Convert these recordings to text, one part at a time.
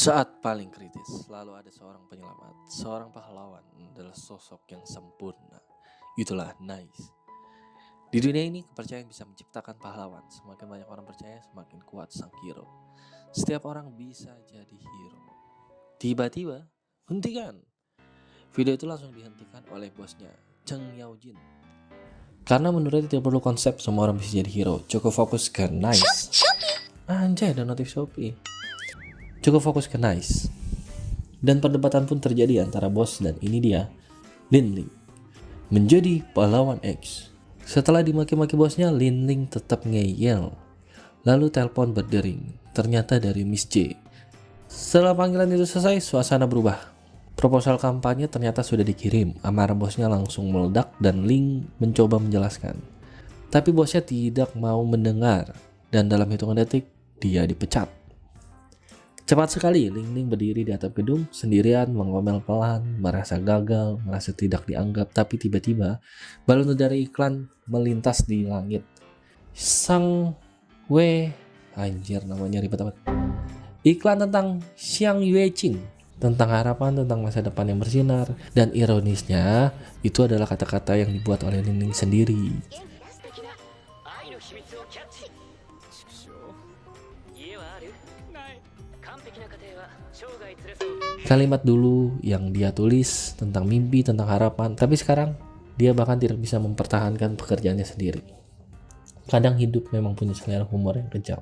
Di saat paling kritis, selalu ada seorang penyelamat, seorang pahlawan adalah sosok yang sempurna. Itulah Nice. Di dunia ini, kepercayaan bisa menciptakan pahlawan. Semakin banyak orang percaya, semakin kuat sang hero. Setiap orang bisa jadi hero. Tiba-tiba, hentikan. Video itu langsung dihentikan oleh bosnya, Cheng Yaojin. Karena menurutnya tidak perlu konsep semua orang bisa jadi hero. Cukup fokus ke Nice. Anjay, ada notif Shopee. Cukup fokus ke Nice. Dan perdebatan pun terjadi antara bos dan ini dia, Lin Ling. Menjadi pahlawan X. Setelah dimaki-maki bosnya, Lin Ling tetap ngeyel. Lalu telepon berdering. Ternyata dari Miss J. Setelah panggilan itu selesai, suasana berubah. Proposal kampanye ternyata sudah dikirim. Amarah bosnya langsung meledak dan Ling mencoba menjelaskan. Tapi bosnya tidak mau mendengar. Dan dalam hitungan detik, dia dipecat. Cepat sekali, Ling Ling berdiri di atap gedung, sendirian, mengomel pelan, merasa gagal, merasa tidak dianggap. Tapi tiba-tiba, balon udara iklan melintas di langit. Sang Wei, anjir namanya ribet amat. Iklan tentang Xiang Yueqing, tentang harapan, tentang masa depan yang bersinar. Dan ironisnya, itu adalah kata-kata yang dibuat oleh Ling Ling sendiri. Kalimat dulu yang dia tulis tentang mimpi, tentang harapan, tapi sekarang dia bahkan tidak bisa mempertahankan pekerjaannya sendiri. Kadang hidup memang punya selera humor yang kejam.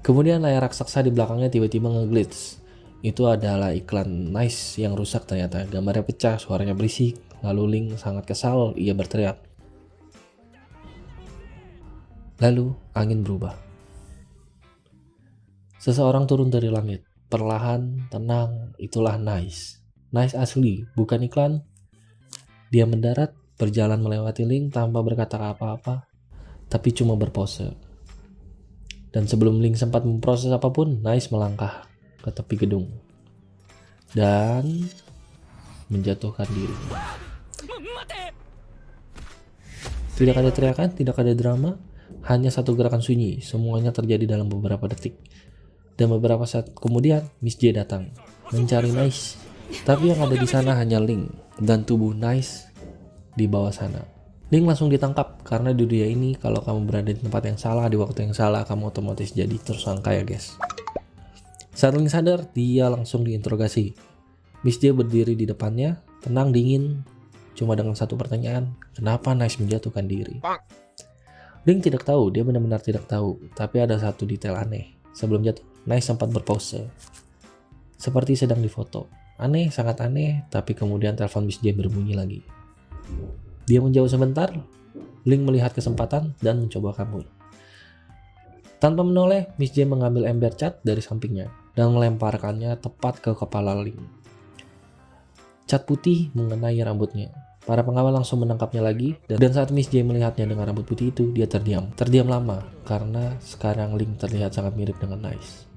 Kemudian layar raksasa di belakangnya tiba-tiba ngeglitch. Itu adalah iklan Nice yang rusak ternyata. Gambarnya pecah, suaranya berisik. Lalu Ling sangat kesal, ia berteriak. Lalu angin berubah. Seseorang turun dari langit. Perlahan, tenang, itulah Nice. Nice asli, bukan iklan. Dia mendarat, berjalan melewati Ling tanpa berkata apa-apa, tapi cuma berpose. Dan sebelum Ling sempat memproses apapun, Nice melangkah ke tepi gedung dan menjatuhkan diri. Tidak ada teriakan, tidak ada drama, hanya satu gerakan sunyi. Semuanya terjadi dalam beberapa detik. Dan beberapa saat kemudian, Miss J datang mencari Nice. Tapi yang ada di sana hanya Ling dan tubuh Nice di bawah sana. Ling langsung ditangkap karena di dunia ini kalau kamu berada di tempat yang salah di waktu yang salah, kamu otomatis jadi tersangka ya guys. Saat Ling sadar, dia langsung diinterogasi. Miss J berdiri di depannya, tenang dingin, cuma dengan satu pertanyaan, kenapa Nice menjatuhkan diri? Ling tidak tahu, dia benar-benar tidak tahu. Tapi ada satu detail aneh. Sebelum jatuh, Nice sempat berpose, seperti sedang difoto. Aneh, sangat aneh, tapi kemudian telepon Miss J berbunyi lagi. Dia menjauh sebentar, Ling melihat kesempatan dan mencoba kabur. Tanpa menoleh, Miss J mengambil ember cat dari sampingnya dan melemparkannya tepat ke kepala Ling. Cat putih mengenai rambutnya. Para pengawal langsung menangkapnya lagi, dan saat Miss J melihatnya dengan rambut putih itu, dia terdiam. Terdiam lama, karena sekarang Ling terlihat sangat mirip dengan Nice.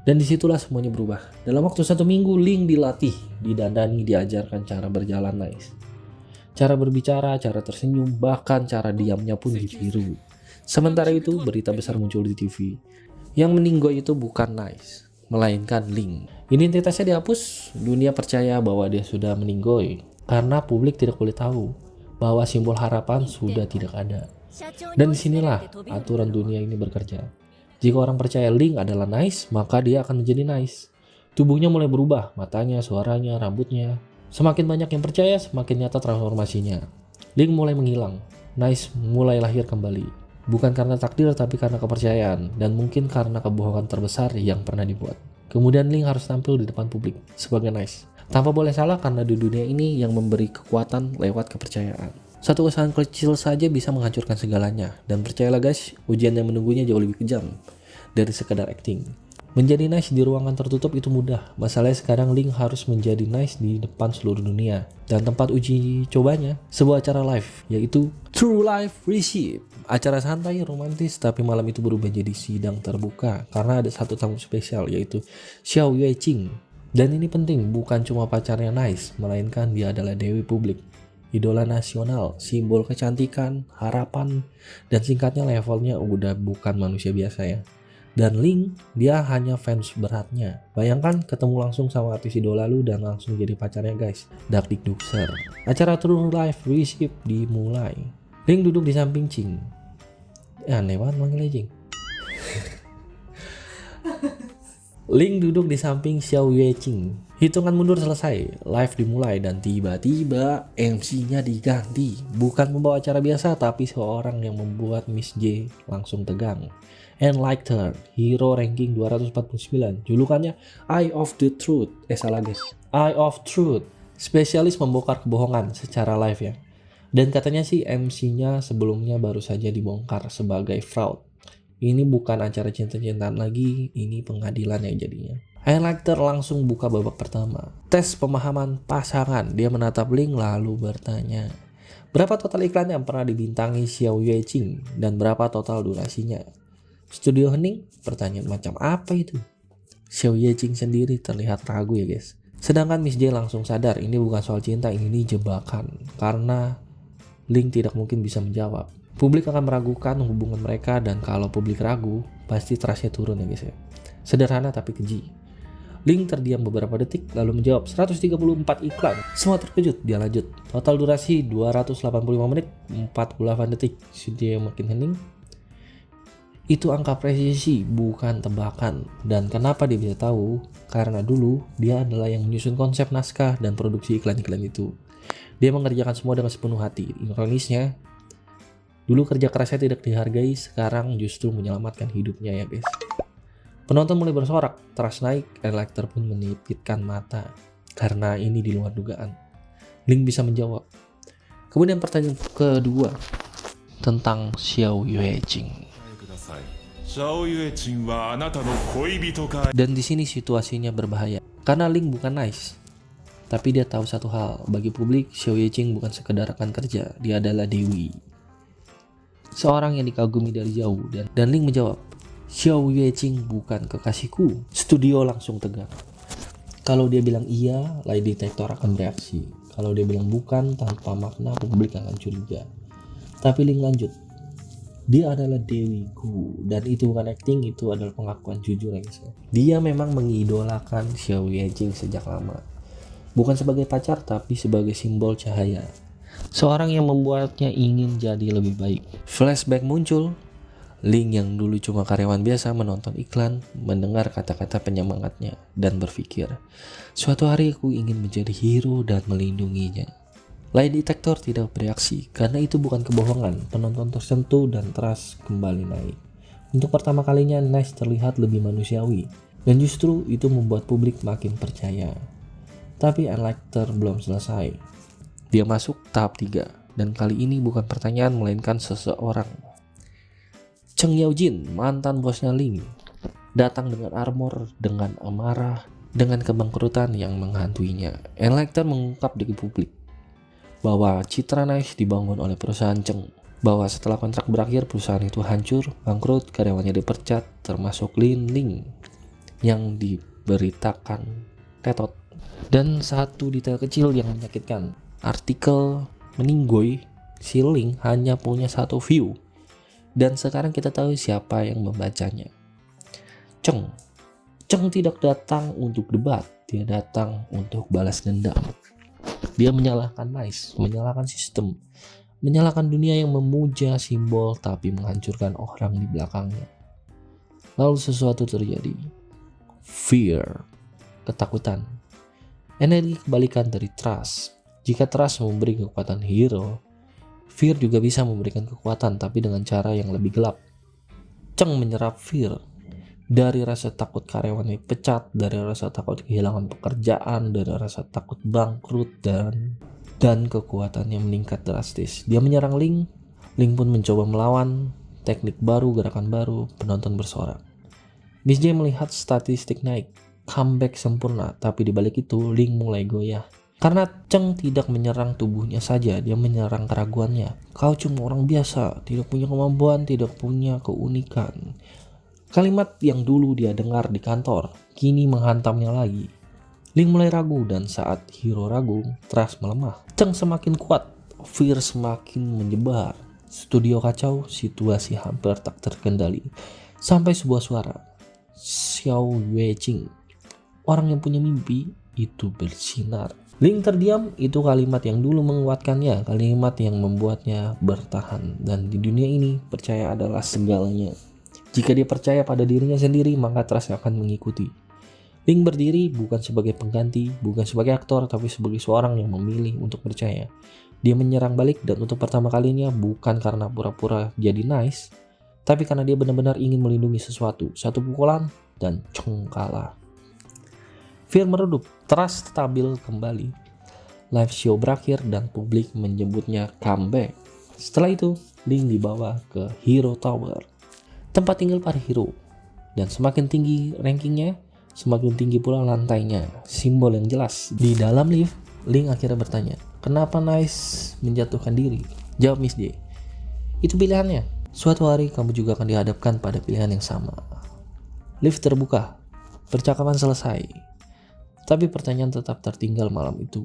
Dan disitulah semuanya berubah. Dalam waktu 1 minggu, Ling dilatih, didandani, diajarkan cara berjalan Nice. Cara berbicara, cara tersenyum, bahkan cara diamnya pun ditiru. Sementara itu, berita besar muncul di TV. Yang meninggoy itu bukan Nice, melainkan Ling. Identitasnya dihapus, dunia percaya bahwa dia sudah meninggoy. Karena publik tidak boleh tahu bahwa simbol harapan sudah tidak ada. Dan disinilah aturan dunia ini bekerja. Jika orang percaya Ling adalah Nice, maka dia akan menjadi Nice. Tubuhnya mulai berubah, matanya, suaranya, rambutnya. Semakin banyak yang percaya, semakin nyata transformasinya. Ling mulai menghilang, Nice mulai lahir kembali. Bukan karena takdir, tapi karena kepercayaan. Dan mungkin karena kebohongan terbesar yang pernah dibuat. Kemudian Ling harus tampil di depan publik sebagai Nice. Tanpa boleh salah, karena di dunia ini yang memberi kekuatan lewat kepercayaan. Satu kesalahan kecil saja bisa menghancurkan segalanya. Dan percayalah guys, ujian yang menunggunya jauh lebih kejam dari sekedar acting. Menjadi Nice di ruangan tertutup itu mudah. Masalahnya sekarang Ling harus menjadi Nice di depan seluruh dunia. Dan tempat uji cobanya, sebuah acara live, yaitu True Life Receive. Acara santai, romantis, tapi malam itu berubah jadi sidang terbuka. Karena ada satu tamu spesial, yaitu Xiao Yueqing. Dan ini penting, bukan cuma pacarnya Nice, melainkan dia adalah dewi publik. Idola nasional, simbol kecantikan, harapan, dan singkatnya levelnya udah bukan manusia biasa ya. Dan Ling, dia hanya fans beratnya. Bayangkan ketemu langsung sama artis idola lu dan langsung jadi pacarnya guys. Dakdikdukser. Acara True Life Worship dimulai. Ling duduk di samping Ching. Aneh banget manggilnya Ching. Ling duduk di samping Xiao Yue Ching. Hitungan mundur selesai, live dimulai dan tiba-tiba MC-nya diganti. Bukan membawa acara biasa tapi seorang yang membuat Miss J langsung tegang. And like her, hero ranking 249, julukannya Eye of the Truth. Salah guys, Eye of Truth, spesialis membongkar kebohongan secara live ya. Dan katanya sih MC-nya sebelumnya baru saja dibongkar sebagai fraud. Ini bukan acara cinta-cintaan lagi, ini pengadilan ya jadinya. Highlighter langsung buka babak pertama. Tes pemahaman pasangan, dia menatap Ling lalu bertanya, berapa total iklan yang pernah dibintangi Xiao Yue Ching dan berapa total durasinya? Studio Hening? Pertanyaan macam apa itu? Xiao Yue Ching sendiri terlihat ragu ya guys. Sedangkan Miss J langsung sadar ini bukan soal cinta, ini jebakan. Karena Ling tidak mungkin bisa menjawab. Publik akan meragukan hubungan mereka dan kalau publik ragu, pasti trustnya turun ya guys ya. Sederhana tapi keji. Ling terdiam beberapa detik lalu menjawab 134 iklan. Semua terkejut, dia lanjut. Total durasi 285 menit 48 detik. Studio makin hening. Itu angka presisi, bukan tebakan. Dan kenapa dia bisa tahu? Karena dulu dia adalah yang menyusun konsep naskah dan produksi iklan-iklan itu. Dia mengerjakan semua dengan sepenuh hati. Ironisnya, dulu kerja kerasnya tidak dihargai, sekarang justru menyelamatkan hidupnya ya guys. Penonton mulai bersorak, trust naik, Elector pun menipitkan mata. Karena ini di luar dugaan. Ling bisa menjawab. Kemudian pertanyaan kedua tentang Xiao Yue Ching. Dan di sini situasinya berbahaya karena Ling bukan nice. Tapi dia tahu satu hal, bagi publik Xiao Yue Ching bukan sekedar rekan kerja, dia adalah dewi. Seorang yang dikagumi dari jauh dan Ling menjawab, Xiao Yue Ching bukan kekasihku. Studio langsung tegang. Kalau dia bilang iya, lie detector akan bereaksi. Kalau dia bilang bukan, tanpa makna publik akan curiga. Tapi Ling lanjut, dia adalah dewiku dan itu bukan acting, itu adalah pengakuan jujur guys. Dia memang mengidolakan Xiao Yue Ching sejak lama, bukan sebagai pacar tapi sebagai simbol cahaya, seorang yang membuatnya ingin jadi lebih baik. Flashback muncul, Ling yang dulu cuma karyawan biasa menonton iklan, mendengar kata-kata penyemangatnya dan berpikir, suatu hari aku ingin menjadi hero dan melindunginya. Lie detector tidak bereaksi karena itu bukan kebohongan. Penonton tersentuh dan trust kembali naik. Untuk pertama kalinya Nice terlihat lebih manusiawi dan justru itu membuat publik makin percaya. Tapi Elector belum selesai. Dia masuk tahap 3 dan kali ini bukan pertanyaan melainkan seseorang. Cheng Yaojin, mantan bosnya Ling, datang dengan armor, dengan amarah, dengan kebangkrutan yang menghantuinya. Elector mengungkap di publik bahwa citra Nice dibangun oleh perusahaan Cheng, bahwa setelah kontrak berakhir perusahaan itu hancur, bangkrut, karyawannya dipecat, termasuk Lin Ling yang diberitakan tetot. Dan satu detail kecil yang menyakitkan, artikel meninggoy si Ling hanya punya 1 view dan sekarang kita tahu siapa yang membacanya. Cheng tidak datang untuk debat, dia datang untuk balas dendam. Dia menyalahkan Nice, menyalahkan sistem, menyalahkan dunia yang memuja simbol tapi menghancurkan orang di belakangnya. Lalu sesuatu terjadi. Fear, ketakutan. Energi kebalikan dari trust. Jika trust memberi kekuatan hero, fear juga bisa memberikan kekuatan tapi dengan cara yang lebih gelap. Cheng menyerap fear. Dari rasa takut karyawannya dipecat, dari rasa takut kehilangan pekerjaan, dari rasa takut bangkrut, dan kekuatannya meningkat drastis. Dia menyerang Ling pun mencoba melawan, teknik baru, gerakan baru, penonton bersorak. Miss J melihat statistik naik, comeback sempurna, tapi di balik itu Ling mulai goyah. Karena Cheng tidak menyerang tubuhnya saja, dia menyerang keraguannya. Kau cuma orang biasa, tidak punya kemampuan, tidak punya keunikan. Kalimat yang dulu dia dengar di kantor, kini menghantamnya lagi. Ling mulai ragu dan saat hero ragu, trust melemah. Cheng semakin kuat, fear semakin menyebar. Studio kacau, situasi hampir tak terkendali. Sampai sebuah suara, Xiao Yueqing, orang yang punya mimpi itu bersinar. Ling terdiam, itu kalimat yang dulu menguatkannya, kalimat yang membuatnya bertahan. Dan di dunia ini, percaya adalah segalanya. Jika dia percaya pada dirinya sendiri, maka trust akan mengikuti. Ling berdiri bukan sebagai pengganti, bukan sebagai aktor, tapi sebagai seorang yang memilih untuk percaya. Dia menyerang balik, dan untuk pertama kalinya bukan karena pura-pura jadi nice, tapi karena dia benar-benar ingin melindungi sesuatu. Satu pukulan, dan cong kalah. Fear meredup, trust stabil kembali. Live show berakhir dan publik menyebutnya comeback. Setelah itu, Ling dibawa ke Hero Tower, tempat tinggal para hero. Dan semakin tinggi rankingnya, semakin tinggi pula lantainya, simbol yang jelas. Di dalam lift, Ling akhirnya bertanya, kenapa Nice menjatuhkan diri? Jawab Miss J, itu pilihannya. Suatu hari kamu juga akan dihadapkan pada pilihan yang sama. Lift terbuka, percakapan selesai. Tapi pertanyaan tetap tertinggal malam itu.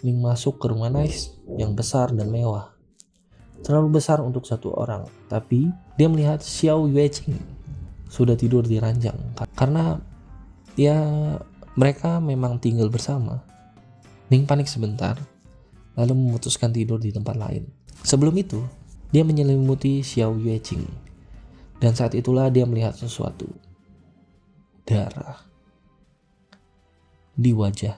Ling masuk ke rumah Nice yang besar dan mewah. Terlalu besar untuk satu orang, tapi dia melihat Xiao Yueqing sudah tidur di ranjang. Karena ya mereka memang tinggal bersama. Ling panik sebentar, lalu memutuskan tidur di tempat lain. Sebelum itu, dia menyelimuti Xiao Yueqing. Dan saat itulah dia melihat sesuatu. Darah di wajah